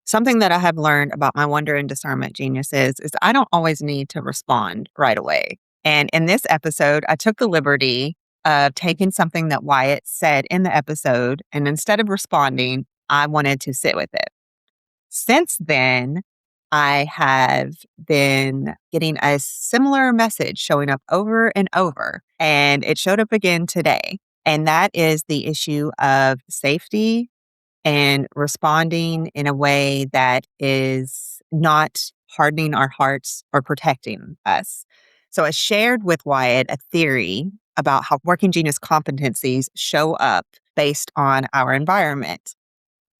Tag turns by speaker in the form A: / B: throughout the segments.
A: Something that I have learned about my wonder and discernment geniuses is I don't always need to respond right away. And in this episode, I took the liberty of taking something that Wyatt said in the episode, and instead of responding, I wanted to sit with it. Since then, I have been getting a similar message showing up over and over, and it showed up again today. And that is the issue of safety and responding in a way that is not hardening our hearts or protecting us. So I shared with Wyatt a theory about how working genius competencies show up based on our environment.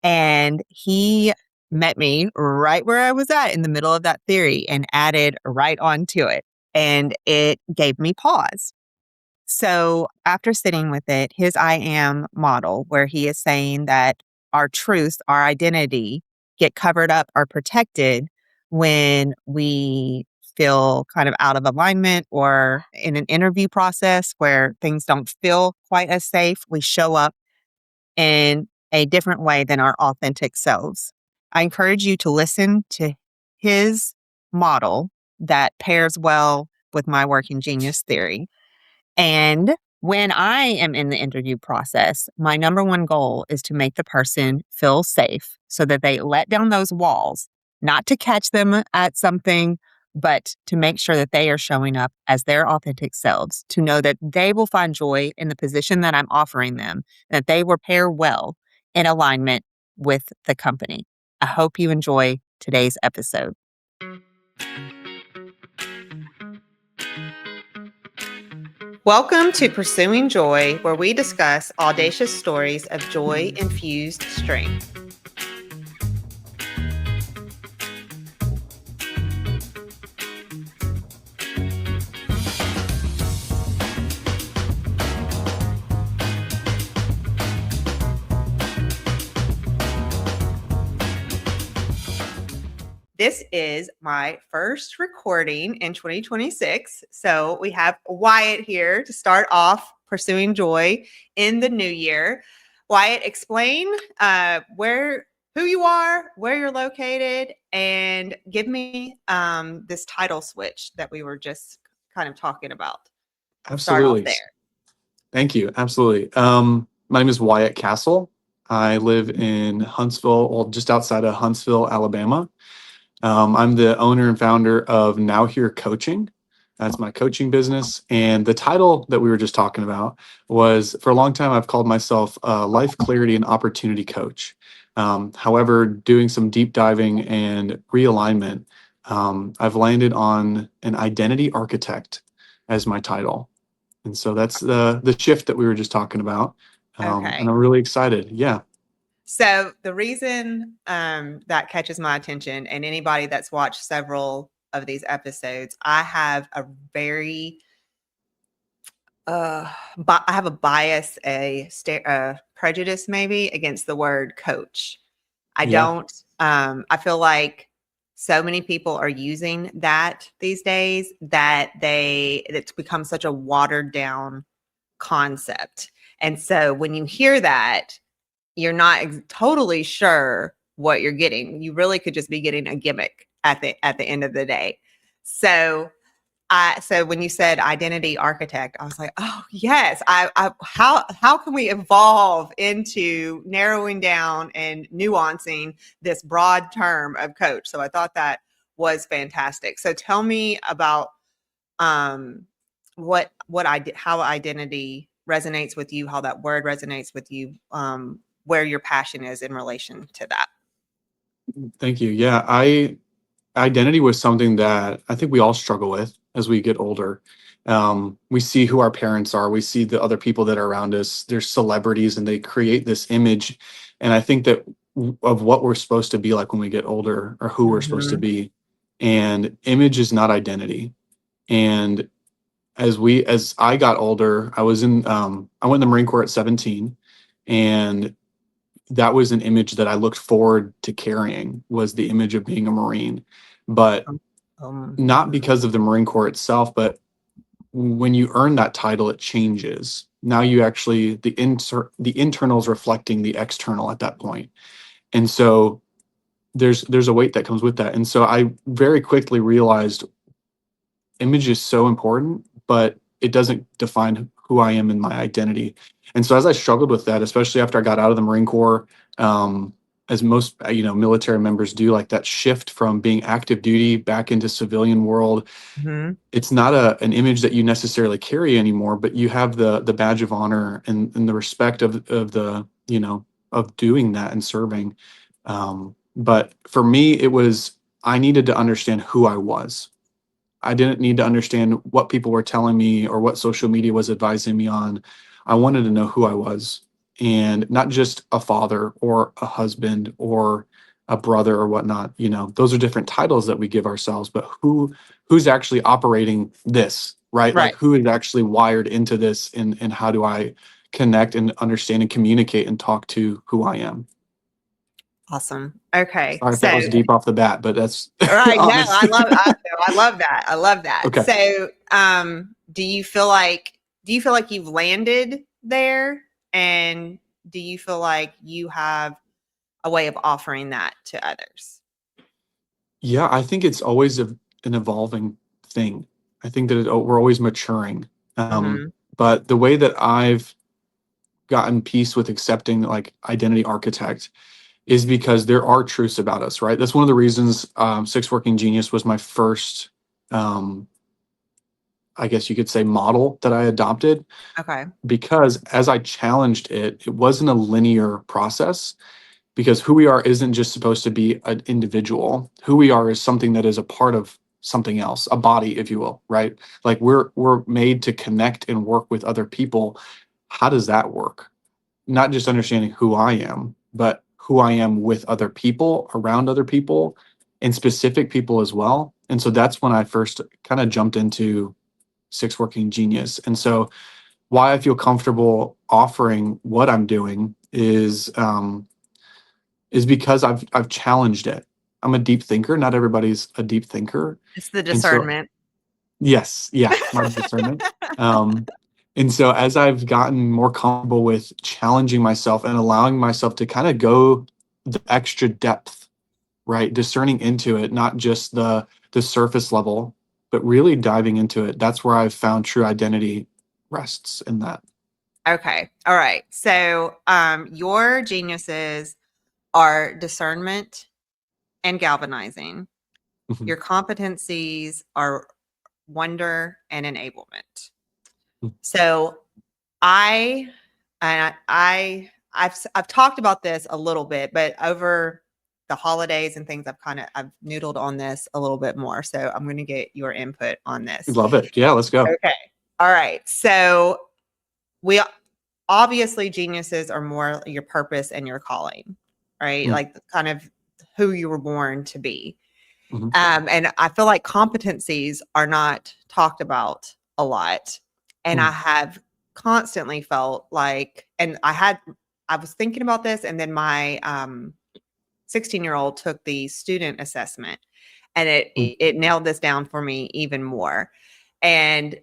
A: And he met me right where I was at in the middle of that theory and added right onto it. And it gave me pause. So after sitting with it, his I am model, where he is saying that our truth, our identity get covered up or protected when we feel kind of out of alignment or in an interview process where things don't feel quite as safe, we show up in a different way than our authentic selves. I encourage you to listen to his model that pairs well with my working genius theory. And when I am in the interview process, my number one goal is to make the person feel safe so that they let down those walls, not to catch them at something, but to make sure that they are showing up as their authentic selves, to know that they will find joy in the position that I'm offering them, that they will pair well in alignment with the company. I hope you enjoy today's episode. Welcome to Pursuing Joy, where we discuss audacious stories of joy-infused strength. This is my first recording in 2026. So we have Wyatt here to start off Pursuing Joy in the new year. Wyatt, explain who you are, where you're located, and give me this title switch that we were just kind of talking about. Start off
B: Absolutely.
A: there.
B: Thank you. Absolutely. My name is Wyatt Castle. I live in Huntsville, well, just outside of Huntsville, Alabama. I'm the owner and founder of Now Here Coaching. That's my coaching business. And the title that we were just talking about was, for a long time, I've called myself a life clarity and opportunity coach. However, doing some deep diving and realignment, I've landed on an identity architect as my title. And so that's the shift that we were just talking about.
A: Okay.
B: And I'm really excited. Yeah.
A: So the reason that catches my attention, and anybody that's watched several of these episodes, I have a very I have a bias, a prejudice maybe against the word coach. I
B: Yeah.
A: don't. I feel like so many people are using that these days that it's become such a watered down concept. And so when you hear that, you're not totally sure what you're getting. You really could just be getting a gimmick at the end of the day. So when you said identity architect, I was like, oh yes, how can we evolve into narrowing down and nuancing this broad term of coach? So I thought that was fantastic. So tell me about how identity resonates with you, how that word resonates with you, where your passion is in relation to that.
B: Thank you. Yeah. Identity was something that I think we all struggle with as we get older. We see who our parents are. We see the other people that are around us. They're celebrities and they create this image. And I think that of what we're supposed to be like when we get older or who we're supposed to be. And image is not identity. And as I got older, I went in the Marine Corps at 17, and that was an image that I looked forward to carrying, was the image of being a Marine. But not because of the Marine Corps itself, but when you earn that title, it changes. Now you actually, the internal is reflecting the external at that point. And so there's a weight that comes with that. And so I very quickly realized image is so important, but it doesn't define who I am and my identity. And so as I struggled with that, especially after I got out of the Marine Corps, as most military members do, like that shift from being active duty back into civilian world,
A: Mhm.
B: it's not an image that you necessarily carry anymore, but you have the badge of honor and the respect of the of doing that and serving. But for me, it was I needed to understand who I was. I didn't need to understand what people were telling me or what social media was advising me on. I wanted to know who I was, and not just a father or a husband or a brother or whatnot. Those are different titles that we give ourselves, but who's actually operating this, right? Like
A: Right.
B: who is actually wired into this, and how do I connect and understand and communicate and talk to who I am?
A: Awesome. Okay.
B: Sorry if that
A: So
B: was deep off the bat, but that's
A: right, no,
B: honest.
A: I love that. I love that.
B: Okay.
A: So, do you feel like you've landed there, and do you feel like you have a way of offering that to others?
B: Yeah, I think it's always an evolving thing. I think that we're always maturing.
A: Mhm.
B: But the way that I've gotten peace with accepting like identity architect is because there are truths about us, right? That's one of the reasons Six Working Genius was my first, um, I guess you could say, model that I adopted.
A: Okay.
B: Because as I challenged it, it wasn't a linear process because who we are isn't just supposed to be an individual. Who we are is something that is a part of something else, a body, if you will, right? Like we're made to connect and work with other people. How does that work? Not just understanding who I am, but who I am with other people, around other people, and specific people as well. And so that's when I first kind of jumped into Six Working Genius. And so why I feel comfortable offering what I'm doing is because I've challenged it. I'm a deep thinker. Not everybody's a deep thinker.
A: It's the
B: And so
A: discernment.
B: yes, yeah, my discernment. Um, and so as I've gotten more comfortable with challenging myself and allowing myself to kind of go the extra depth, right? Discerning into it, not just the surface level, but really diving into it. That's where I've found true identity rests in that.
A: Okay. All right. So, your geniuses are discernment and galvanizing.
B: Mhm,
A: Your competencies are wonder and enablement.
B: mhm,
A: So, I I've talked about this a little bit, but over the holidays and things, I've noodled on this a little bit more. So I'm going to get your input on this.
B: love it. Yeah, let's go.
A: Okay. All right. So we obviously geniuses are more your purpose and your calling, right?
B: Mm,
A: Like kind of who you were born to be.
B: mhm,
A: And I feel like competencies are not talked about a lot. And I
B: mm,
A: have constantly felt like, I was thinking about this, and then my 16-year-old took the student assessment, and it,
B: mm,
A: it nailed this down for me even more. And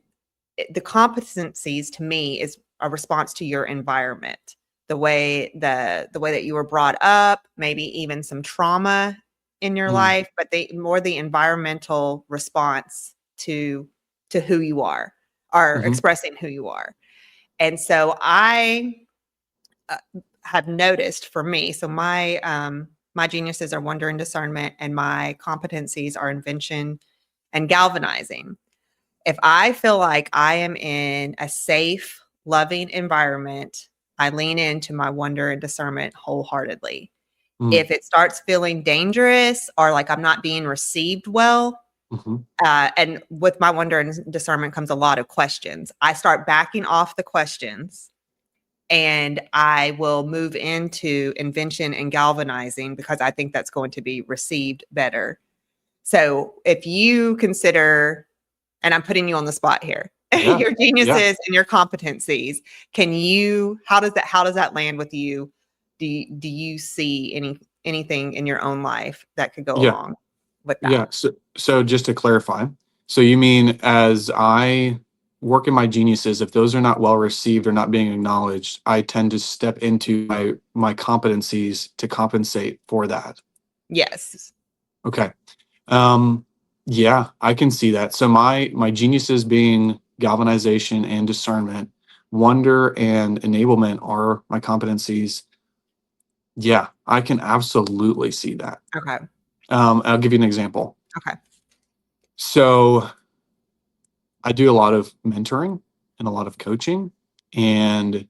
A: the competencies to me is a response to your environment, the way that you were brought up, maybe even some trauma in your
B: mm,
A: life, but the environmental response to who you are, or
B: mhm,
A: expressing who you are. And so I uh, have noticed for me, so my geniuses are wonder and discernment, and my competencies are invention and galvanizing. If I feel like I am in a safe, loving environment, I lean into my wonder and discernment wholeheartedly.
B: mm,
A: If it starts feeling dangerous or like I'm not being received well,
B: mhm,
A: and with my wonder and discernment comes a lot of questions, I start backing off the questions, and I will move into invention and galvanizing because I think that's going to be received better. So if you consider, and I'm putting you on the spot here,
B: yeah,
A: your
B: yeah,
A: geniuses and your competencies, how does that land with you? Do you see anything in your own life that could go
B: yeah,
A: along with that?
B: yeah. So just to clarify, so you mean as I work in my geniuses, if those are not well received or not being acknowledged, I tend to step into my competencies to compensate for that.
A: Yes.
B: Okay. Um, yeah, I can see that. So my geniuses being galvanization and discernment, wonder and enablement are my competencies. Yeah, I can absolutely see that.
A: Okay.
B: I'll give you an example.
A: Okay.
B: So I do a lot of mentoring and a lot of coaching, and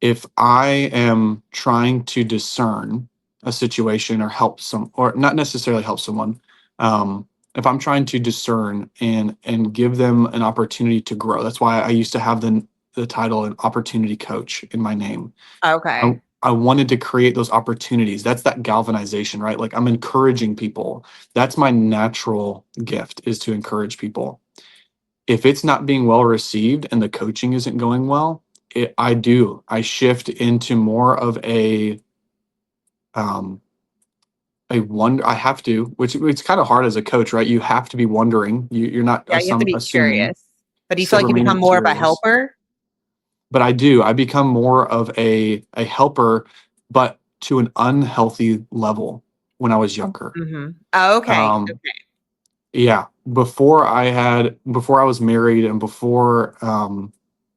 B: if I am trying to discern a situation or help some, or not necessarily help someone, if I'm trying to discern and give them an opportunity to grow, that's why I used to have the title an opportunity coach in my name. I,
A: Okay.
B: I wanted to create those opportunities. That's that galvanization, right? Like I'm encouraging people. That's my natural gift, is to encourage people. If it's not being well received and the coaching isn't going well, I shift into more of um a wonder. I have to, which it's kind of hard as a coach, right? You have to be wondering. You're not
A: Yeah, you have to be
B: assuming,
A: curious. But do you feel like you become
B: remaining
A: more of a
B: curious.
A: helper?
B: But I become more of a helper, but to an unhealthy level when I was younger.
A: Mhm. Oh, okay.
B: Um,
A: Okay.
B: yeah, before I was married and before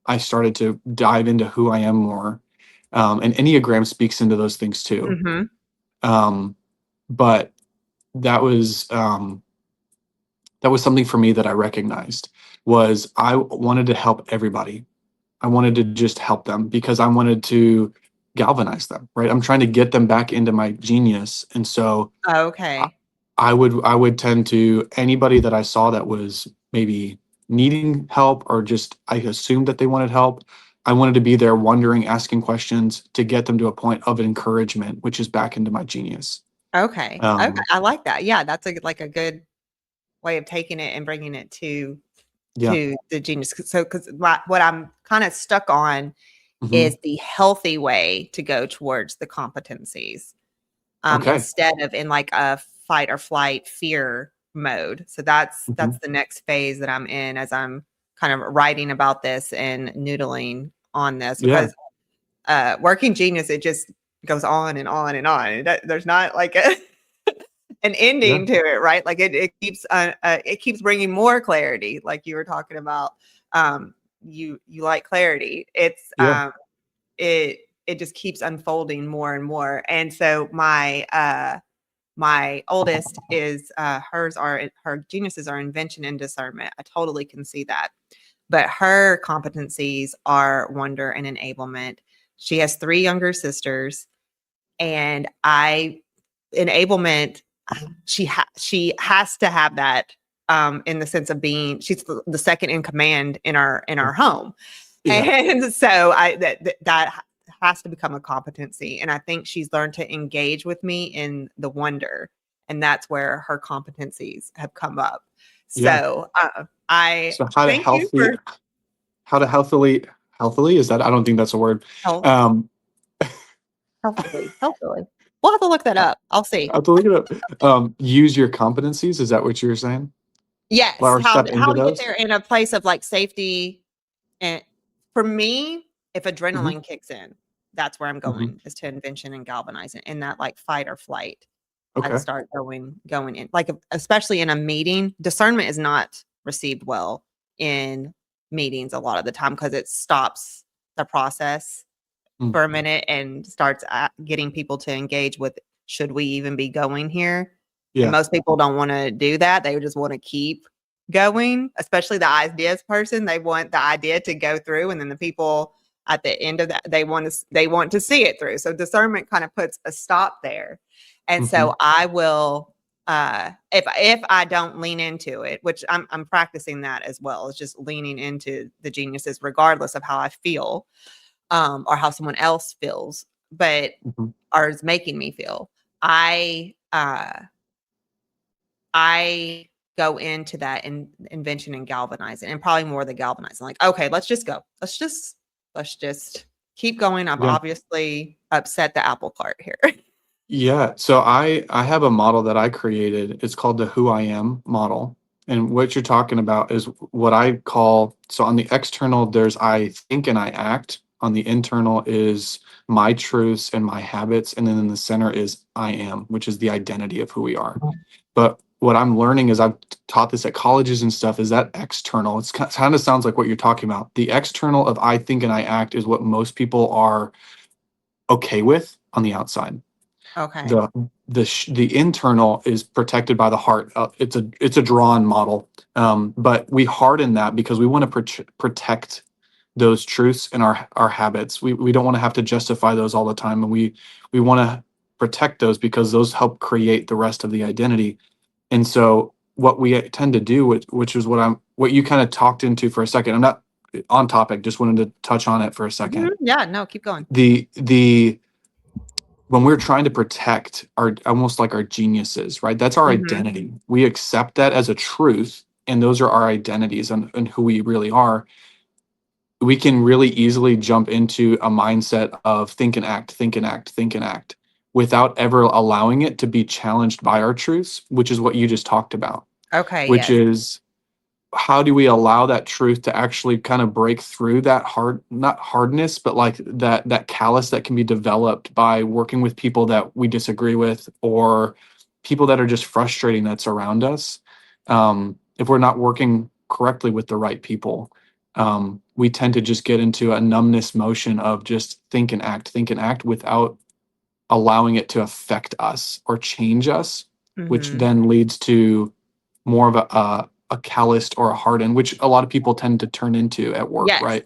B: I started to dive into who I am more, and Enneagram speaks into those things too.
A: Mhm.
B: Um, but that was something for me that I recognized was I wanted to help everybody. I wanted to just help them because I wanted to galvanize them, right? I'm trying to get them back into my genius. And so I
A: Okay.
B: I would tend to anybody that I saw that was maybe needing help or just I assumed that they wanted help. I wanted to be there wondering, asking questions to get them to a point of encouragement, which is back into my genius.
A: Okay. Okay.
B: Um,
A: I like that. Yeah, that's like a good way of taking it and bringing it
B: yeah.
A: to the genius. So, because what I'm kind of stuck on
B: Hmm.
A: is the healthy way to go towards the competencies,
B: Okay.
A: instead of in like a fight or flight fear mode. So
B: Hmm.
A: that's the next phase that I'm in as I'm kind of writing about this and noodling on this
B: Yeah.
A: because working genius, it just goes on and on and on. There's not like an
B: Yeah.
A: ending to it, right? Like it keeps bringing more clarity, like you were talking about. You like clarity.
B: Yeah.
A: It just keeps unfolding more and more. And so my oldest is her geniuses are invention and discernment. I totally can see that. But her competencies are wonder and enablement. She has three younger sisters, and I enablement. She has to have that, in the sense of being she's the second in command in our home,
B: Yeah.
A: and so that has to become a competency. And I think she's learned to engage with me in the wonder, and that's where her competencies have come up.
B: Yeah.
A: So I
B: So
A: thank you for
B: how to healthily, is that, I don't think that's a word.
A: health,
B: Um,
A: healthily. We'll have to look that
B: I
A: up. I'll see.
B: have to look it up. Use your competencies. Is that what you were saying?
A: Yes,
B: Or step
A: how
B: into
A: to get
B: those?
A: there in a place of like safety. And for me, if
B: Hmm.
A: adrenaline kicks in, that's where I'm
B: Hmm.
A: going, is to invention and galvanizing in that like fight or flight. I
B: Okay.
A: start going in, like especially in a meeting. Discernment is not received well in meetings a lot of the time because it stops the process
B: Mm.
A: for a minute and starts getting people to engage with, should we even be going here? And
B: Yeah.
A: most people don't want to do that. They just want to keep going, especially the ideas person. They want the idea to go through, and then the people at the end of that, they want to see it through. So discernment kind of puts a stop there. And
B: Hmm.
A: so I will, if I don't lean into it, which I'm practicing that as well, it's just leaning into the geniuses regardless of how I feel, or how someone else feels, but
B: Hmm.
A: or is making me feel. I I go into that invention and galvanizing, and probably more the galvanizing. Like, okay, let's just go. Let's just keep going. I've
B: Yeah.
A: obviously upset the apple cart here.
B: Yeah. So I have a model that I created. It's called the Who I Am model. And what you're talking about is what I call, so on the external, there's I think and I act. On the internal is my truths and my habits. And then in the center is I am, which is the identity of who we are. But what I'm learning is I've taught this at colleges and stuff is that external. It's kind of sounds like what you're talking about. The external of I think and I act is what most people are okay with on the outside.
A: Okay.
B: The internal is protected by the heart. It's a drawn model, but we harden that because we want to protect those truths and our habits. We don't want to have to justify those all the time, and we want to protect those because those help create the rest of the identity. And so what we tend to do, which is what you kind of talked into for a second. I'm not on topic, just wanted to touch on it for a second.
A: Yeah, no, keep going.
B: The when we're trying to protect our almost like our geniuses, right? That's our
A: Hmm.
B: identity. We accept that as a truth, and those are our identities and who we really are. We can really easily jump into a mindset of think and act, think and act, think and act without ever allowing it to be challenged by our truths, which is what you just talked about,
A: Okay,
B: which
A: yes.
B: is how do we allow that truth to actually kind of break through that hard not hardness but like that callus that can be developed by working with people that we disagree with or people that are just frustrating that's around us. If we're not working correctly with the right people, we tend to just get into a numbness motion of just think and act without allowing it to affect us or change us, which
A: Hmm.
B: then leads to more of a calloused or a hardened, which a lot of people tend to turn into at work,
A: Yes.
B: right?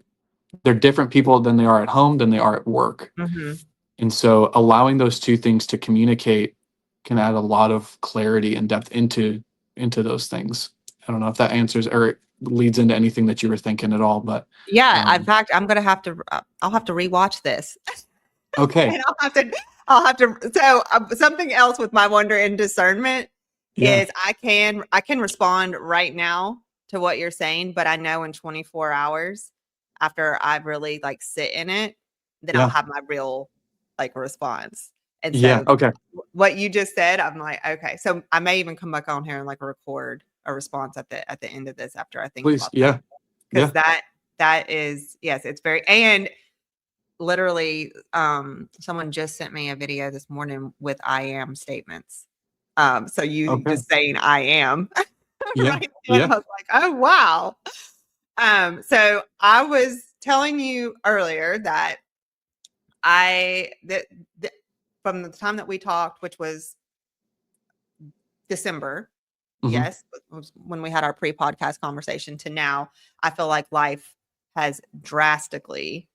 B: They're different people than they are at home, than they are at work.
A: Hmm.
B: And so allowing those two things to communicate can add a lot of clarity and depth into those things. I don't know if that answers or leads into anything that you were thinking at all, but
A: Yeah, in
B: um,
A: fact, I'm gonna have to. I'll have to rewatch this,
B: okay.
A: and I'll have to. I'll have to. So something else with my wonder and discernment
B: Yeah.
A: is I can respond right now to what you're saying, but I know in 24 hours after I really like sit in it, then I'll
B: Yeah.
A: have my real like response. And
B: Yeah.
A: so
B: Okay.
A: what you just said, I'm like, okay. So I may even come back on here and like record a response at the end of this after I think
B: Please.
A: about that
B: Yeah.
A: because
B: Yeah.
A: that is yes, it's very and literally someone just sent me a video this morning with I am statements. So you
B: Okay.
A: just saying I am
B: Yeah.
A: right then I
B: Yeah.
A: was like, oh wow. So I was telling you earlier that that from the time that we talked, which was December,
B: Hmm.
A: yes, was when we had our pre-podcast conversation to now, I feel like life has drastically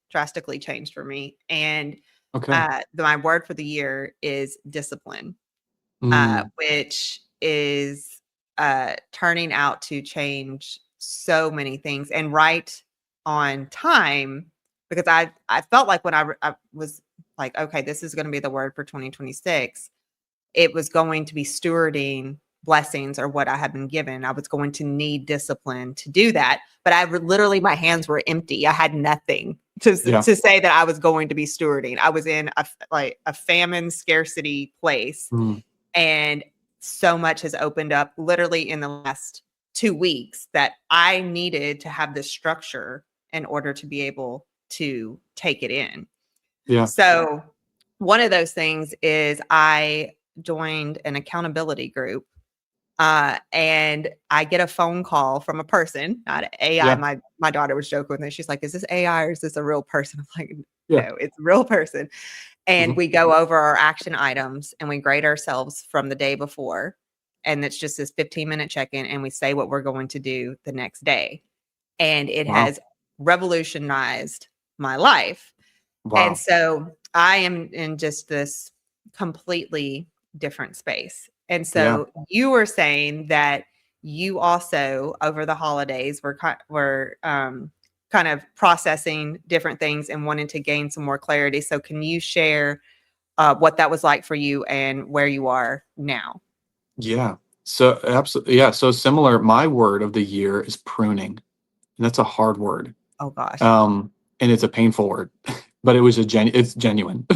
A: changed for me. And
B: Okay.
A: my word for the year is discipline,
B: Mm,
A: which is turning out to change so many things and right on time because I felt like when I was like, okay, this is going to be the word for 2026, it was going to be stewarding blessings or what I had been given. I was going to need discipline to do that. But literally, my hands were empty. I had nothing
B: yeah.
A: to say that I was going to be stewarding. I was in like a famine scarcity place,
B: Mm,
A: and so much has opened up literally in the last 2 weeks that I needed to have this structure in order to be able to take it in.
B: yeah.
A: So, one of those things is I joined an accountability group, and I get a phone call from a person, not AI.
B: Yeah.
A: My daughter was joking with me. She's like, "Is this AI or is this a real person?" I'm like,
B: Yeah.
A: "No, it's a real person." And
B: Mhm.
A: we go over our action items and we grade ourselves from the day before. And it's just this 15-minute check in, and we say what we're going to do the next day. And it
B: Wow.
A: has revolutionized my life. And
B: Wow.
A: so I am in just this completely different space. And
B: Yeah.
A: so you were saying that you also over the holidays were kind of processing different things and wanting to gain some more clarity. So can you share what that was like for you and where you are now?
B: Yeah. So absolutely. Yeah. So similar. My word of the year is pruning, and that's a hard word.
A: Oh gosh.
B: Um, and it's a painful word, but it's genuine.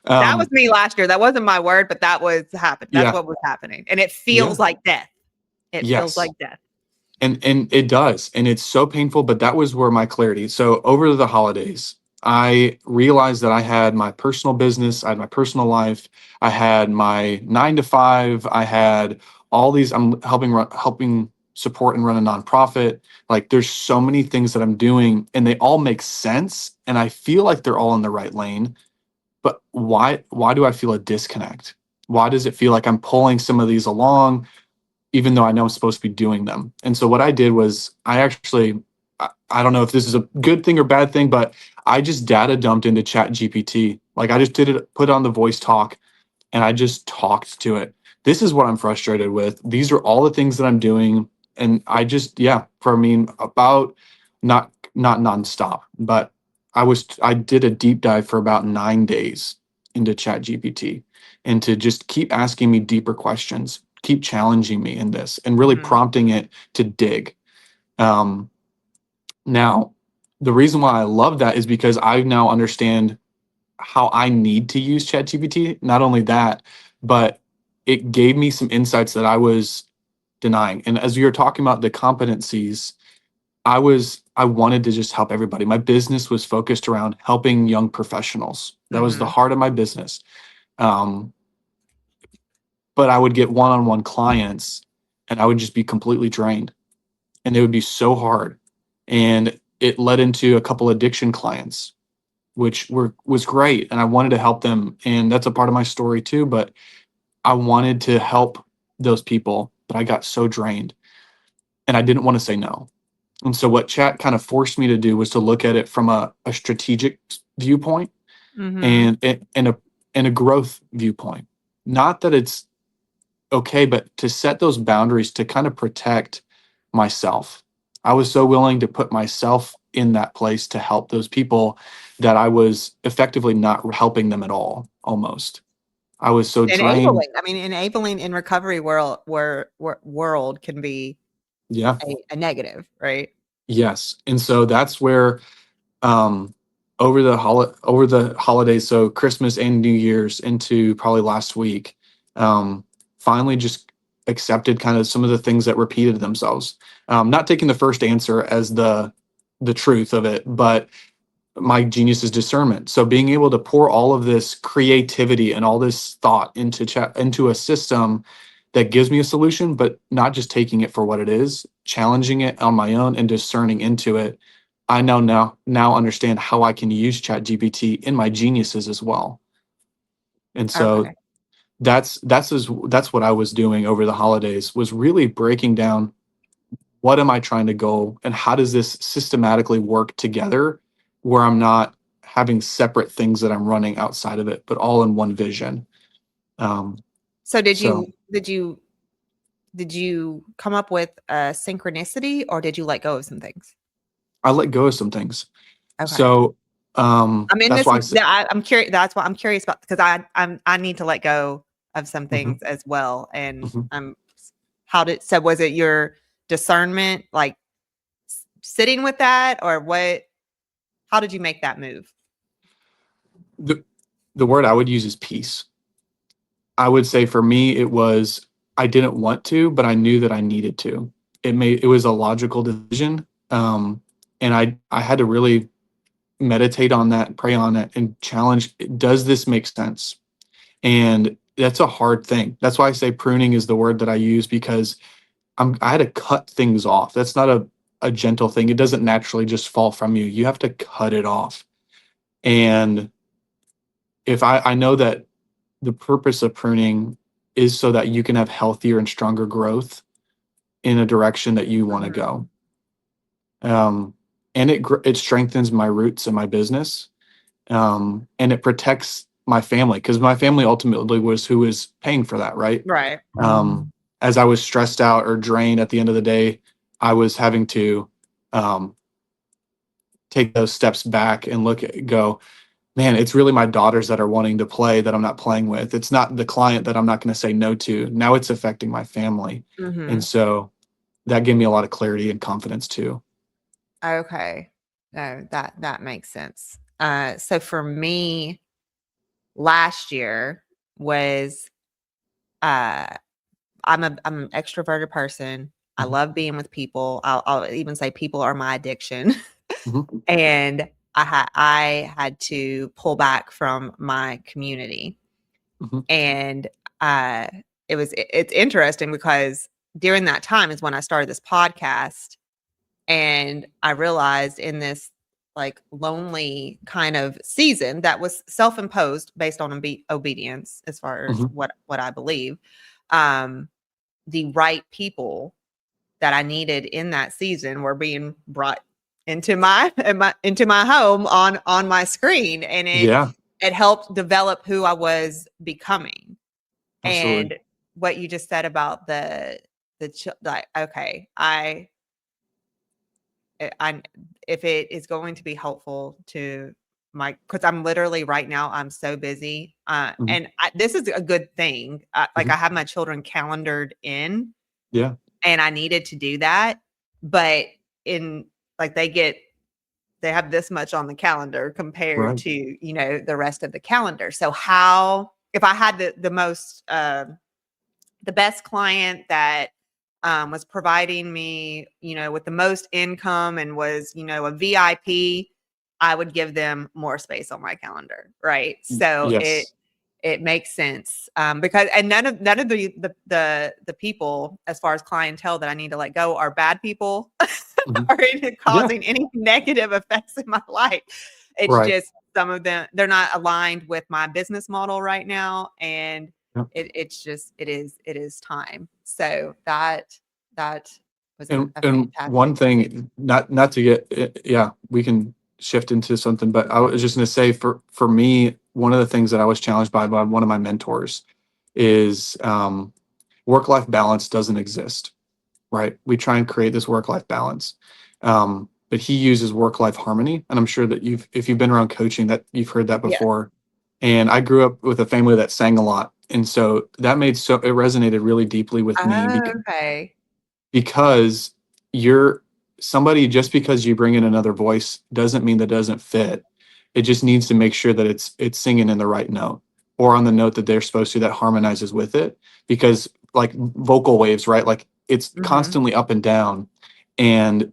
A: That was
B: um,
A: me last year. That wasn't my word, but that was happened. That's
B: yeah.
A: what was happening. And it feels
B: Yeah.
A: like death. It feels
B: Yes.
A: like death.
B: And it does, and it's so painful. But that was where my clarity. So over the holidays, I realized that I had my personal business, I had my personal life, I had my 9 to 5, I had all these. I'm helping support and run a nonprofit. Like there's so many things that I'm doing, and they all make sense, and I feel like they're all in the right lane. But why do I feel a disconnect? Why does it feel like I'm pulling some of these along even though I know I'm supposed to be doing them? And so what I did was I don't know if this is a good thing or bad thing, but I just data dumped into Chat GPT. Like I just did it, put on the voice talk, and I just talked to it. This is what I'm frustrated with. These are all the things that I'm doing. And I just, yeah, for me, about not nonstop, but I did a deep dive for about 9 days into Chat GPT, and to just keep asking me deeper questions, keep challenging me in this and really
A: Mhm.
B: prompting it to dig. Um, Now, the reason why I love that is because I now understand how I need to use ChatGPT. Not only that, but it gave me some insights that I was denying. And as you were talking about the competencies, I wanted to just help everybody. My business was focused around helping young professionals. That was the
A: Mhm.
B: heart of my business. Um, but I would get one-on-one clients, and I would just be completely drained, and it would be so hard. And it led into a couple addiction clients, which were was great, and I wanted to help them, and that's a part of my story too. But I wanted to help those people, but I got so drained, and I didn't want to say no. And so what chat kind of forced me to do was to look at it from a strategic viewpoint,
A: Mhm.
B: and a growth viewpoint. Not that it's okay, but to set those boundaries to kind of protect myself. I was so willing to put myself in that place to help those people that I was effectively not helping them at all, almost. I was so drained.
A: Enabling. I mean, enabling in recovery world can be
B: Yeah.
A: a negative, right?
B: Yes. And so that's where um over the holidays, so Christmas and New Year's into probably last week, um finally just accepted kind of some of the things that repeated themselves. Not taking the first answer as the truth of it, but my genius is discernment. So being able to pour all of this creativity and all this thought into a system that gives me a solution, but not just taking it for what it is, challenging it on my own and discerning into it. I now understand how I can use Chat GPT in my geniuses as well. And so
A: Okay.
B: that's what I was doing over the holidays, was really breaking down what am I trying to go, and how does this systematically work together where I'm not having separate things that I'm running outside of it, but all in one vision. Um,
A: So
B: so
A: did you come up with a synchronicity or did you let go of some things?
B: I let go of some things.
A: Okay.
B: So
A: I'm in
B: that's
A: this
B: why I said,
A: yeah, I'm curious that's what I'm curious about because I need to let go of some
B: mhm,
A: things as well. And
B: mhm.
A: how did so was it your discernment like sitting with that or what how did you make that move?
B: the the word I would use is peace. I would say for me, it was, I didn't want to, but I knew that I needed to. It was a logical decision, and I had to really meditate on that, pray on it, and challenge. Does this make sense? And that's a hard thing. That's why I say pruning is the word that I use, because I had to cut things off. That's not a gentle thing. It doesn't naturally just fall from you. You have to cut it off. And if I know that the purpose of pruning is so that you can have healthier and stronger growth in a direction that you want to
A: Mhm.
B: go. And it strengthens my roots and my business, and it protects my family, because my family ultimately was who was paying for that, right?
A: Right.
B: As I was stressed out or drained at the end of the day, I was having to um, take those steps back and go, man, it's really my daughters that are wanting to play that I'm not playing with. It's not the client that I'm not going to say no to. Now it's affecting my family. And
A: Mhm.
B: so that gave me a lot of clarity and confidence too.
A: Okay. No, that makes sense. So for me, last year was uh I'm an extroverted person. I
B: Mhm,
A: love being with people. I'll even say people are my addiction.
B: mhm,
A: And I had to pull back from my community.
B: Mhm.
A: And uh it's interesting because during that time is when I started this podcast, and I realized in this like lonely kind of season that was self-imposed based on obedience as far as
B: Mhm.
A: what I believe, um the right people that I needed in that season were being brought into into my home on my screen, and
B: Yeah,
A: it helped develop who I was becoming.
B: absolutely.
A: And what you just said about like, okay, I if it is going to be helpful to my, because I'm literally right now I'm so busy,
B: Mhm.
A: and this is a good thing. Like
B: Mhm.
A: I have my children calendared in,
B: Yeah,
A: and I needed to do that, but in like they have this much on the calendar compared
B: right.
A: to the rest of the calendar. So how if I had the best client that was providing me, with the most income and was, a VIP, I would give them more space on my calendar, right? So
B: Yes.
A: it makes sense, because and none of the people as far as clientele that I need to let go are bad people
B: Mhm.
A: or
B: Yeah,
A: causing any negative effects in my life. It's
B: right.
A: just some of them, they're not aligned with my business model right now, and
B: Yep.
A: it is time. So that was a
B: And
A: fantastic
B: one
A: message.
B: thing, not to get, yeah, we can shift into something, but I was just going to say, for me, one of the things that I was challenged by one of my mentors is, work life balance doesn't exist, right? We try and create this work life balance, but he uses work life harmony, and I'm sure that if you've been around coaching, that you've heard that
A: Yes.
B: before. And I grew up with a family that sang a lot, and so it resonated really deeply with me
A: Oh, okay.
B: because you're somebody, just because you bring in another voice doesn't mean that doesn't fit. It just needs to make sure that it's singing in the right note, or on the note that they're supposed to, that harmonizes with it. Because like vocal waves, right? Like it's
A: Mhm.
B: constantly up and down, and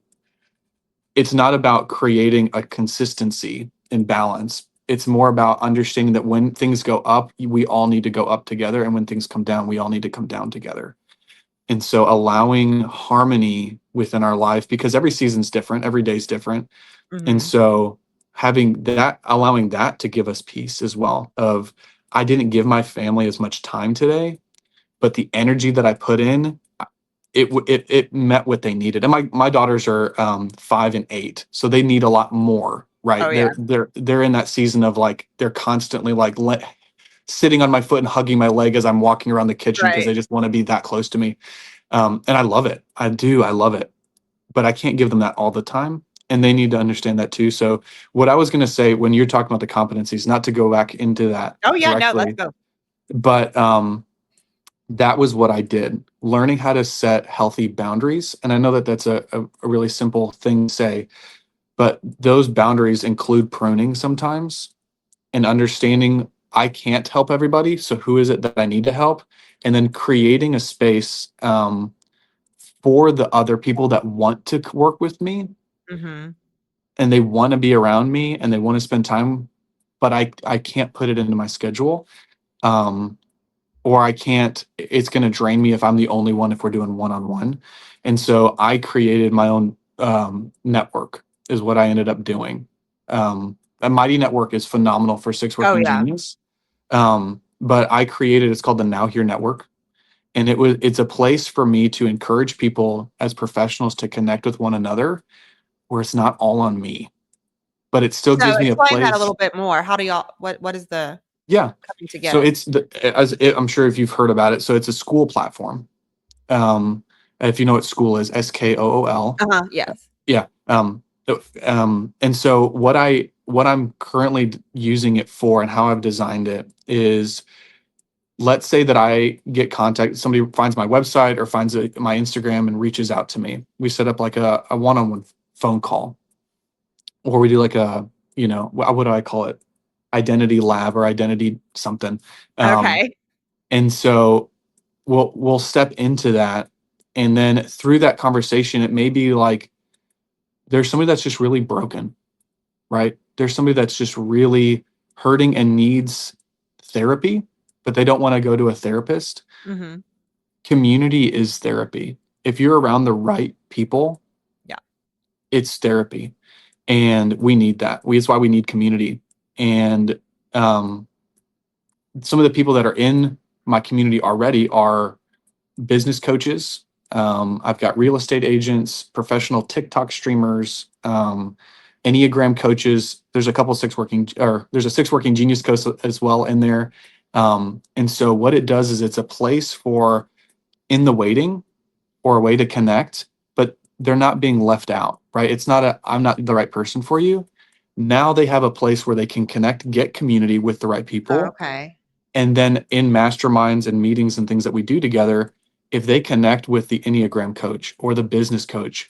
B: it's not about creating a consistency and balance. It's more about understanding that when things go up, we all need to go up together, and when things come down, we all need to come down together. And so allowing harmony within our life, because every season's different, every day's different. And
A: Mhm.
B: so allowing that to give us peace as well, of I didn't give my family as much time today, but the energy that I put in, it met what they needed. And my daughters are 5 and 8, so they need a lot more,
A: Oh,
B: right?
A: yeah.
B: They're in that season of like they're constantly like sitting on my foot and hugging my leg as I'm walking around the kitchen because
A: Right.
B: they just want to be that close to me. And I love it. I do. I love it. But I can't give them that all the time. And they need to understand that too. So, what I was going to say when you're talking about the competencies, not to go back into that
A: Oh, yeah, no, let's
B: directly,
A: go.
B: but that was what I did, learning how to set healthy boundaries. And I know that that's a really simple thing to say, but those boundaries include pruning sometimes, and understanding I can't help everybody. So, who is it that I need to help? And then creating a space, for the other people that want to work with me,
A: Mhm.
B: and they want to be around me and they want to spend time, but I can't put it into my schedule. Um, or I can't, it's going to drain me if I'm the only one, if we're doing one on one. And so I created my own network, is what I ended up doing. A Mighty Network is phenomenal for Six
A: Oh,
B: Working
A: yeah.
B: Genius. But I created, it's called the Now Here Network. And it's a place for me to encourage people as professionals to connect with one another, where it's not all on me, but it still
A: So
B: gives me a
A: explain that a
B: place.
A: little bit more. How do y'all what is the
B: Yeah.
A: coming
B: So
A: together?
B: it's I'm sure if you've heard about it. So it's a school platform. Um, if you know what school is, SKOOL.
A: Uh-huh, yes.
B: Yeah. And so what I'm currently using it for, and how I've designed it is, let's say that I get contact, somebody finds my website or finds my Instagram and reaches out to me. We set up like a one-on-one phone call, or we do like a, what do I call it? Identity lab or identity something. Um,
A: Okay.
B: and so we'll step into that. And then through that conversation, it may be like there's somebody that's just really broken, right? there's somebody that's just really hurting and needs therapy, but they don't want to go to a therapist,
A: Mhm.
B: community is therapy. If you're around the right people,
A: Yeah.
B: it's therapy. And we need that. That's why we need community. And um, some of the people that are in my community already are business coaches. I've got real estate agents, professional TikTok streamers, Enneagram coaches. There's a couple there's a six working genius coach as well in there. And so what it does is it's a place for in the waiting or a way to connect, but they're not being left out, right? It's not I'm not the right person for you. Now they have a place where they can connect, get community with the right people.
A: Okay.
B: And then in masterminds and meetings and things that we do together, if they connect with the Enneagram coach or the business coach,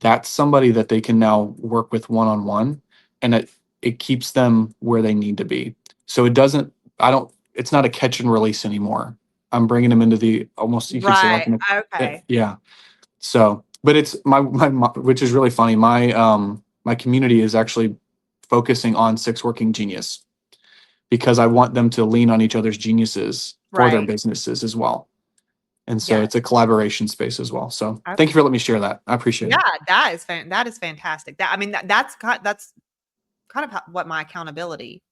B: that's somebody that they can now work with one on one. And it keeps them where they need to be. So it doesn't, I don't, it's not a catch and release anymore. I'm bringing them into the almost, you could say like,
A: Right. Okay.
B: yeah. So, but it's which is really funny. My community is actually focusing on six working genius because I want them to lean on each other's geniuses for their
A: Right.
B: businesses as well. And so
A: Yes.
B: it's a collaboration space as well. So thank you
A: Okay.
B: for letting me share that. I appreciate
A: Yeah,
B: it.
A: that is fantastic. I mean, that's kind of what my accountability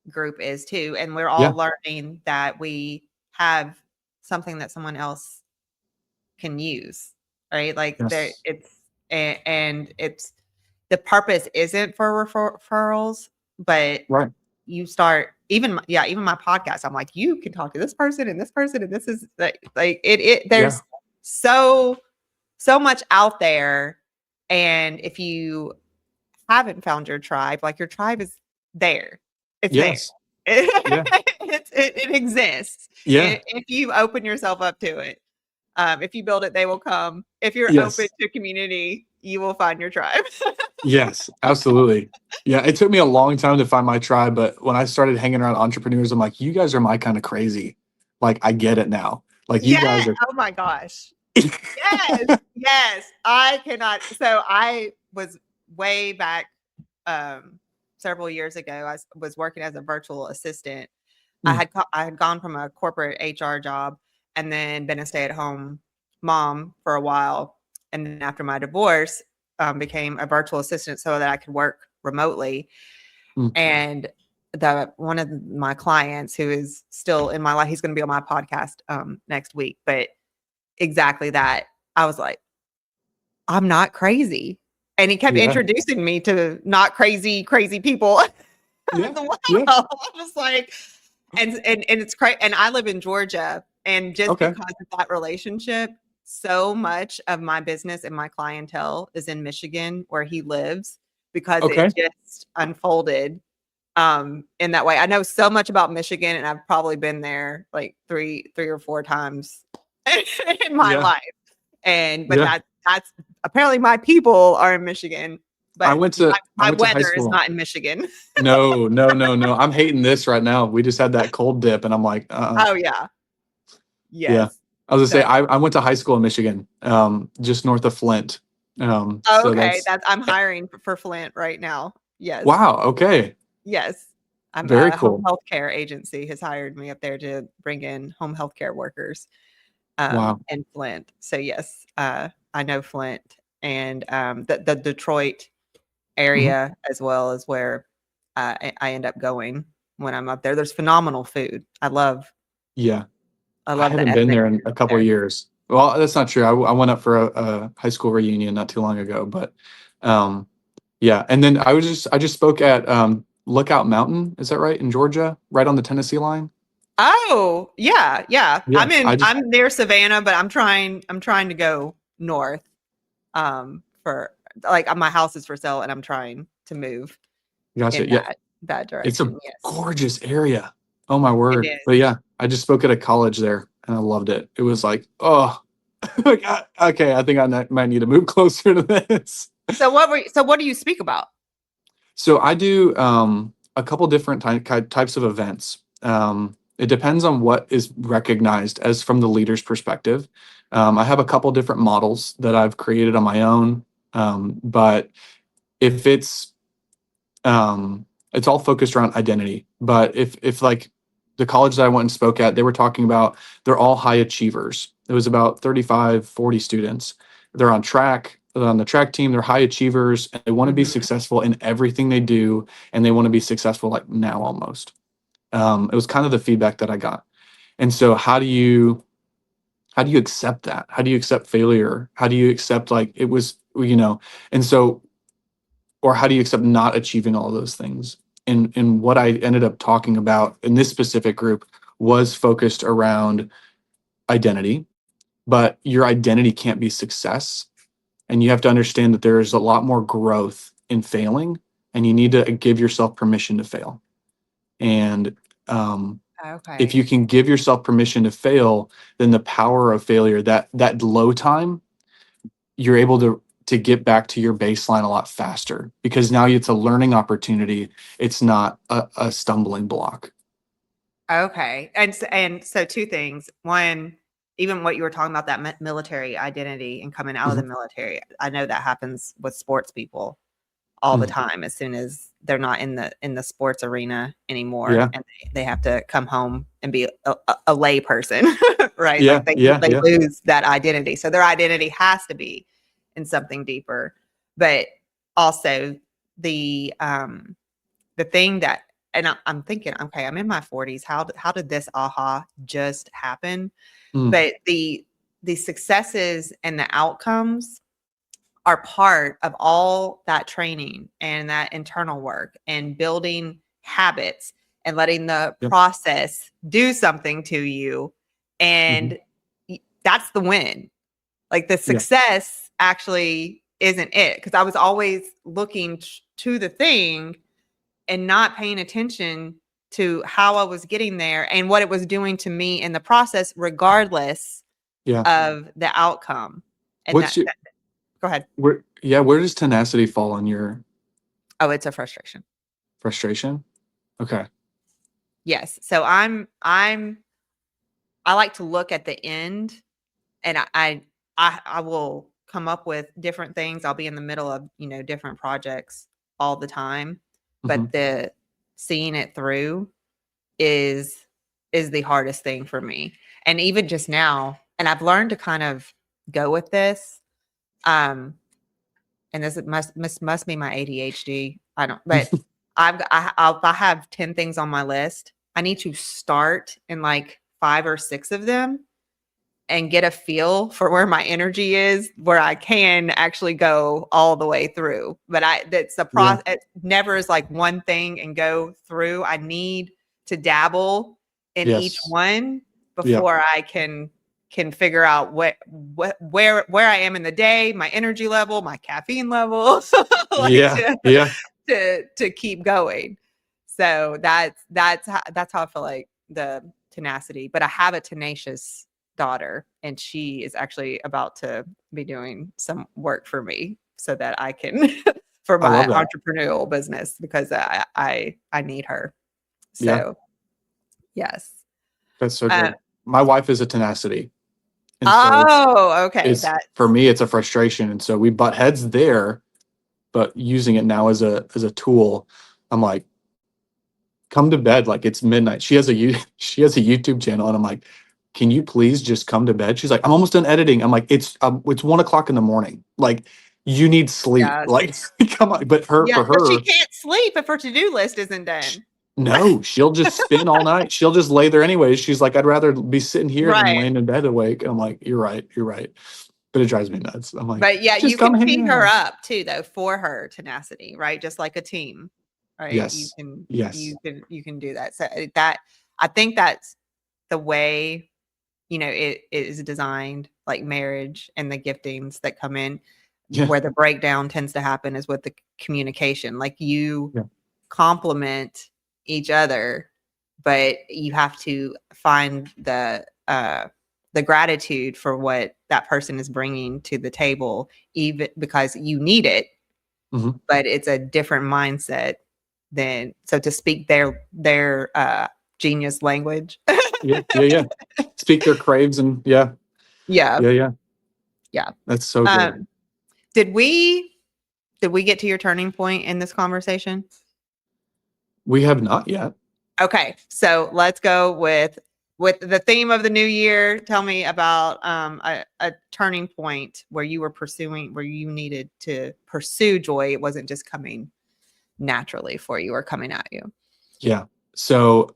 A: group is too, and we're all
B: Yeah.
A: learning that we have something that someone else can use, right? Like there
B: Yes.
A: it's and it's the purpose isn't for referrals, but
B: Right.
A: you start even my podcast, I'm like, you can talk to this person and this person, and this is like it
B: Yeah.
A: there's so so much out there. And if you haven't found your tribe, like your tribe is there. It's there.
B: Yes. Yeah.
A: It exists.
B: Yeah.
A: If you open yourself up to it. If you build it, they will come. If you're open
B: Yes.
A: to community, you will find your tribe.
B: Yes. Absolutely. Yeah. It took me a long time to find my tribe, but when I started hanging around entrepreneurs, I'm like, you guys are my kind of crazy. Like, I get it now. Like, you
A: Yeah.
B: guys are.
A: Oh my gosh. Yes. Yes. I cannot. So I was way back several years ago. Was working as a virtual assistant.
B: Mm,
A: I had gone from a corporate HR job and then been a stay at home mom for a while, and then after my divorce, became a virtual assistant so that I could work remotely.
B: mm,
A: And the one of my clients who is still in my life, he's going to be on my podcast next week, but exactly that. I was like, I'm not crazy. And he kept
B: yeah.
A: introducing me to not crazy, crazy people as
B: Yeah.
A: well.
B: Yeah.
A: I was like, and it's crazy. And I live in Georgia. And just
B: Okay.
A: because of that relationship, so much of my business and my clientele is in Michigan where he lives because
B: Okay.
A: it just unfolded in that way. I know so much about Michigan and I've probably been there like three or four times in my
B: Yeah.
A: life. And but
B: Yeah.
A: that's apparently my people are in Michigan,
B: I
A: but
B: went to I
A: my
B: went to high
A: weather is
B: school.
A: not in Michigan.
B: No, no, no, no. I'm hating this right now. We just had that cold dip, and I'm like,
A: Oh yeah.
B: yeah.
A: Yes.
B: I was gonna say
A: So
B: I went to high school in Michigan, just north of Flint.
A: oh,
B: So
A: okay.
B: that's
A: That's I'm hiring for Flint right now. Yes.
B: wow. Okay,
A: Yes. I'm
B: very
A: a home
B: cool.
A: health care agency has hired me up there to bring in home health care workers
B: Wow.
A: in Flint. So yes, I know Flint and the Detroit
B: Mhm.
A: area as well as where I end up going when I'm up there. There's phenomenal food.
B: Yeah,
A: I
B: I
A: love the
B: haven't been
A: ethnic
B: there in
A: food
B: a
A: up
B: couple of
A: there.
B: years. Well, that's not true. I went up for a high school reunion not too long ago, but um, yeah. And then I just spoke at Lookout Mountain. Is that right in Georgia, right on the Tennessee line?
A: Oh, yeah, yeah.
B: Yeah, I just
A: I'm near Savannah, but I'm trying to go north. For like my house is for sale and I'm trying to move
B: gotcha.
A: in
B: Yeah,
A: that
B: it's a
A: direction. Yes.
B: gorgeous area. Oh my
A: It
B: word. But
A: is.
B: yeah, I just spoke at a college there and I loved it. It was like, oh, like, okay, I think might need to move closer to this.
A: So what do you speak about?
B: So I do a couple different types of events. It depends on what is recognized as from the leader's perspective. I have a couple different models that I've created on my own. But if it's It's all focused around identity. But if like the college that I went and spoke at, they were talking about they're all high achievers. It was about 35, 40 students. They're on track, they're on the track team, they're high achievers, and they want to be
A: Mhm.
B: successful in everything they do, and they want to be successful like now almost. It was kind of the feedback that I got. And so how do you accept that? How do you accept failure? How do you accept like it was, and so, or how do you accept not achieving all those things? And what I ended up talking about in this specific group was focused around identity, but your identity can't be success. And you have to understand that there is a lot more growth in failing, and you need to give yourself permission to fail. And if you
A: Okay.
B: can give yourself permission to fail, then the power of failure, that low time, you're able to get back to your baseline a lot faster because now it's a learning opportunity. It's not a stumbling block.
A: Okay. And so two things. One, even what you were talking about, that military identity and coming out of the
B: Mhm,
A: military, I know that happens with sports people all the
B: mhm.
A: time as soon as they're not in the sports arena anymore,
B: Yeah,
A: and they have to come home and be a lay person, right?
B: yeah,
A: Like they
B: yeah,
A: they
B: yeah.
A: lose that identity. So their identity has to be in something deeper. But also the thing that, and I'm thinking, okay, I'm in my 40s. How did this aha just happen?
B: Mm,
A: But the successes and the outcomes are part of all that training and that internal work and building habits and letting the
B: yeah,
A: process do something to you.
B: mhm,
A: And that's the win. Like the
B: yeah,
A: success actually isn't it. Because I was always looking to the thing and not paying attention to how I was getting there and what it was doing to me in the process, regardless
B: yeah.
A: of the outcome. And
B: What's your
A: go ahead.
B: where does tenacity fall on your
A: Oh, it's a frustration.
B: frustration? Okay.
A: Yes. So I like to look at the end, and I will come up with different things. I'll be in the middle of, different projects all the time,
B: Mhm.
A: but the seeing it through is is the hardest thing for me. And even just now, and I've learned to kind of go with this. Um, and this must be my ADHD. I don't, but if I have 10 things on my list, I need to start in like 5 or 6 of them and get a feel for where my energy is, where I can actually go all the way through. But that's the
B: Yeah.
A: process. It never is like one thing and go through. I need to dabble in each
B: Yes.
A: one
B: Yeah.
A: before I can figure out where I am in the day, my energy level, my caffeine level, like
B: Yeah. Yeah.
A: to keep going. So that's how I feel like the tenacity. But I have a tenacious daughter, and she is actually about to be doing some work for me so that I can for
B: I
A: my
B: love that.
A: entrepreneurial business because I need her.
B: Yeah.
A: So yes.
B: That's so
A: Uh,
B: good. My wife is a tenacity. And so
A: oh, okay.
B: it's for me, it's a frustration. And so we butt heads there, but using it now as a tool, I'm like, come to bed. Like it's midnight. She has a YouTube channel, and I'm like, can you please just come to bed? She's like, I'm almost done editing. I'm like, it's 1 o'clock in the morning. Like you need sleep.
A: Yes.
B: Like come on. But her
A: Yeah,
B: for
A: but she
B: her,
A: can't sleep if her to-do list isn't
B: sh-
A: done.
B: no, she'll just spin all night. She'll just lay there anyways. She's like, I'd rather be sitting here than
A: Right.
B: laying in bed awake. And I'm like, you're right, you're right. But it drives me nuts. I'm like,
A: But yeah,
B: just
A: you
B: come
A: can
B: hang
A: tee her
B: out.
A: up too, though, for her tenacity, right? Just like a team, right? You
B: Yes.
A: can
B: Yes.
A: you can do that. So that I think that's the way, it is designed, like marriage and the giftings that come in.
B: Yeah.
A: Where the breakdown tends to happen is with the communication. Like you
B: Yeah.
A: complement each other, but you have to find the gratitude for what that person is bringing to the table, even because you need it,
B: Mhm.
A: but it's a different mindset than, so to speak their genius language.
B: Yeah. Yeah. Yeah. Speak their craves and yeah.
A: Yeah,
B: Yeah. Yeah.
A: yeah.
B: That's so good.
A: Um, did we get to your turning point in this conversation?
B: We have not yet.
A: Okay, so let's go with the theme of the new year. Tell me about a turning point where you were pursuing, where you needed to pursue joy. It wasn't just coming naturally for you or coming at you.
B: Yeah. So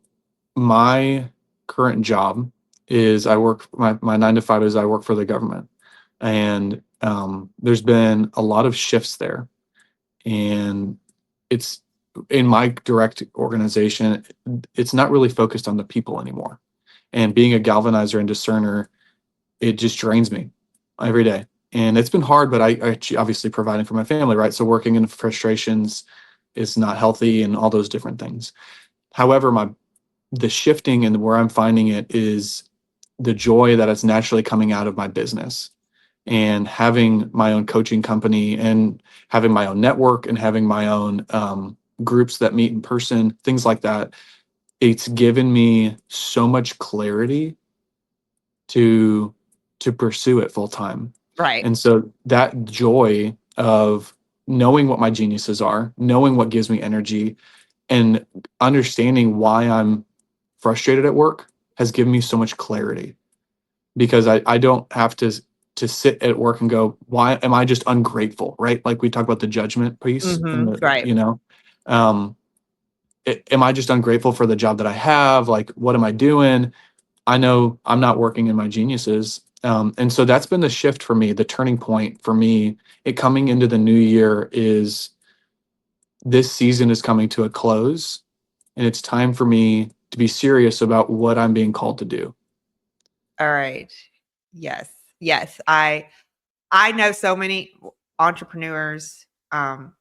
B: my current job is I work my 9 to 5 is I work for the government. And there's been a lot of shifts there. And it's in my direct organization, it's not really focused on the people anymore. And being a galvanizer and discerner, it just drains me every day. And it's been hard, but I obviously providing for my family, right? So working in frustrations is not healthy and all those different things. However, the shifting and where I'm finding it is the joy that is naturally coming out of my business and having my own coaching company and having my own network and having my own groups that meet in person, things like that. It's given me so much clarity to pursue it full time.
A: Right.
B: And so that joy of knowing what my geniuses are, knowing what gives me energy, and understanding why I'm frustrated at work has given me so much clarity because I don't have to sit at work and go, why am I just ungrateful? Right. Like we talk about the judgment piece and
A: Right.
B: um, am I just ungrateful for the job that I have? Like, what am I doing? I know I'm not working in my geniuses. And so that's been the shift for me, the turning point for me. It coming into the new year is this season is coming to a close, and it's time for me to be serious about what I'm being called to do.
A: All right. Yes. Yes. I know so many entrepreneurs. I'm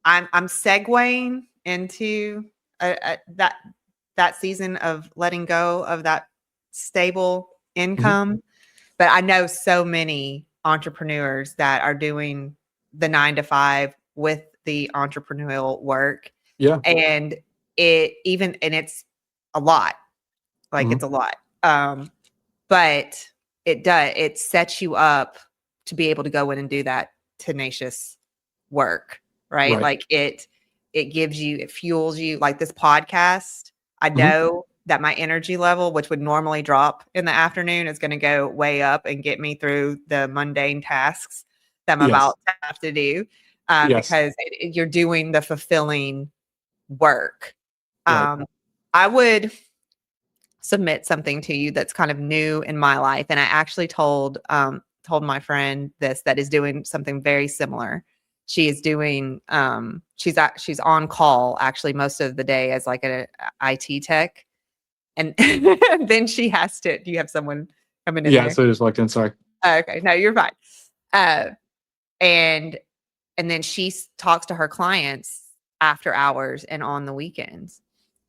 A: segueing into that season of letting go of that stable
B: Mhm.
A: income. But I know so many entrepreneurs that are doing the 9 to 5 with the entrepreneurial work,
B: Yeah.
A: and it's a lot. Like
B: Mhm.
A: it's a lot. But it sets you up to be able to go in and do that tenacious work, right?
B: Right.
A: Like it fuels you. Like this podcast, I
B: Mhm.
A: know that my energy level, which would normally drop in the afternoon, is going to go way up and get me through the mundane tasks that I'm
B: Yes.
A: about to have to do,
B: Yes.
A: because you're doing the fulfilling work.
B: Right.
A: I would submit something to you that's kind of new in my life, and I actually told my friend this, that is doing something very similar. She is doing she's on call actually most of the day as like a IT tech, and then she has to. Do you have someone coming in
B: Yeah.
A: there?
B: So I just walked in. Sorry.
A: Okay, no, you're fine. Uh, and then she talks to her clients after hours and on the weekends.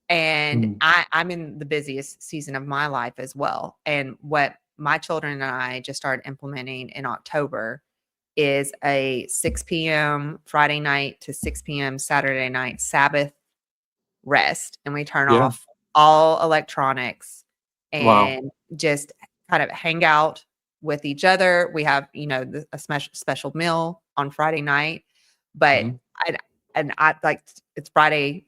A: And
B: Mm.
A: I'm in the busiest season of my life as well. And what my children and I just started implementing in October is a 6 p.m. Friday night to 6 p.m. Saturday night Sabbath rest. And we turn
B: Yeah.
A: off all electronics
B: Wow.
A: and just kind of hang out with each other. We have, a special meal on Friday night, but
B: Mhm.
A: I I like it's Friday,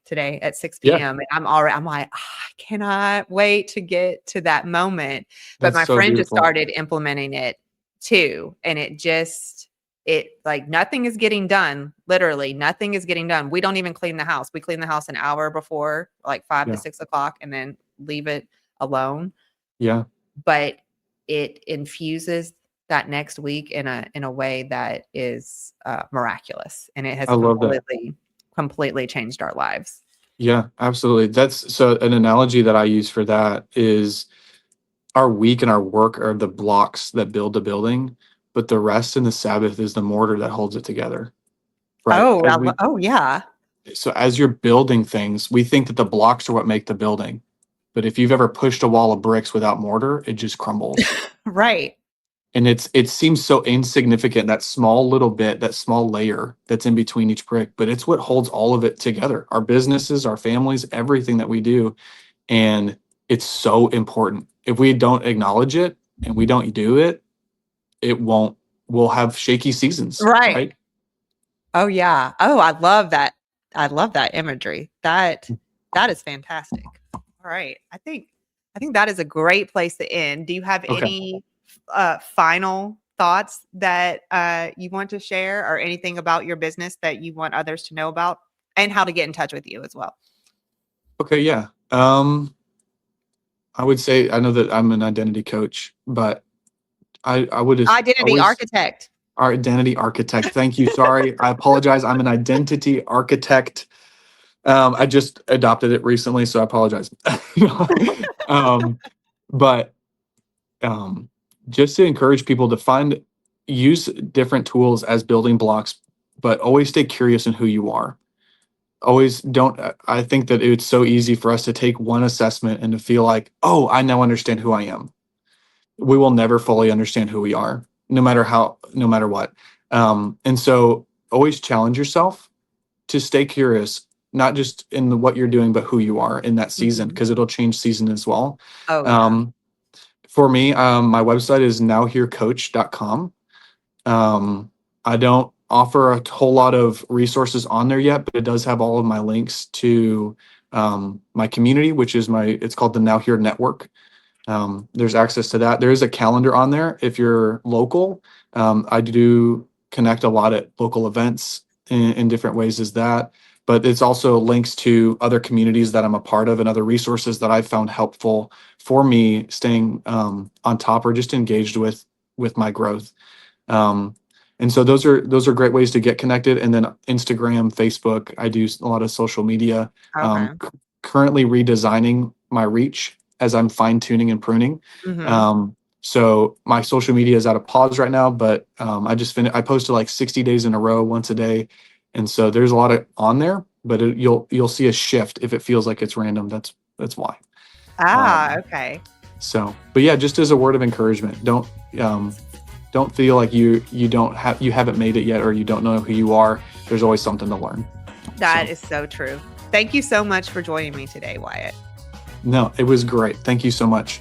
A: today at 6
B: Yeah.
A: PM, and I'm like, I cannot wait to get to that moment. But
B: That's
A: my
B: so
A: friend just
B: beautiful.
A: started implementing it too, and it like nothing is getting done. Literally, nothing is getting done. We don't even clean the house. We clean the house an hour before, like 5 to 6 o'clock, and then leave it alone.
B: Yeah.
A: But it infuses that next week in a way that is miraculous, and it has
B: I love that.
A: completely changed our lives.
B: Yeah, absolutely. That's so an analogy that I use for that is our week and our work are the blocks that build the building, but the rest and the Sabbath is the mortar that holds it together. Right.
A: Oh, oh yeah.
B: So as you're building things, we think that the blocks are what make the building. But if you've ever pushed a wall of bricks without mortar, it just crumbles.
A: Right.
B: And it seems so insignificant, that small little bit, that small layer that's in between each brick, but it's what holds all of it together. Our businesses, our families, everything that we do. And it's so important. If we don't acknowledge it and we don't do it, it won't, we'll have shaky seasons,
A: Right.
B: right?
A: Oh yeah. Oh, I love that. I love that imagery. That is fantastic. All right. I think that is a great place to end. Do you have
B: Okay.
A: any final thoughts that you want to share, or anything about your business that you want others to know about, and how to get in touch with you as well?
B: Okay. Yeah. I would say I know that I'm an identity coach, but I would just
A: Identity
B: always
A: architect.
B: our identity architect. Thank you. Sorry, I apologize. I'm an identity architect. I just adopted it recently, so I apologize. um, but um, just to encourage people to use different tools as building blocks, but always stay curious in who you are. Always don't. I think that it's so easy for us to take one assessment and to feel like, oh, I now understand who I am. We will never fully understand who we are, no matter what. And so always challenge yourself to stay curious, not just in what you're doing, but who you are in that season,
A: Mhm.
B: because it'll change season as well.
A: Oh yeah.
B: Um, for me, my website is nowherecoach.com. I don't offer a whole lot of resources on there yet, but it does have all of my links to my community, which is it's called the Now Here Network. There's access to that. There is a calendar on there if you're local. I do connect a lot at local events in different ways as that. But it's also links to other communities that I'm a part of and other resources that I've found helpful for me staying on top or just engaged with my growth. Um, and so those are great ways to get connected. And then Instagram, Facebook, I do a lot of social media.
A: Okay.
B: Currently redesigning my reach as I'm fine tuning and pruning.
A: Mhm.
B: So my social media is at a pause right now, but I just finished. I posted like 60 days in a row, once a day, and so there's a lot of on there. But you'll see a shift if it feels like it's random. That's why.
A: Ah,
B: Um,
A: okay.
B: but yeah, just as a word of encouragement, um, don't feel like you haven't made it yet or you don't know who you are. There's always something to learn.
A: That
B: So
A: is so true. Thank you so much for joining me today, Wyatt.
B: no, it was great. Thank you so much.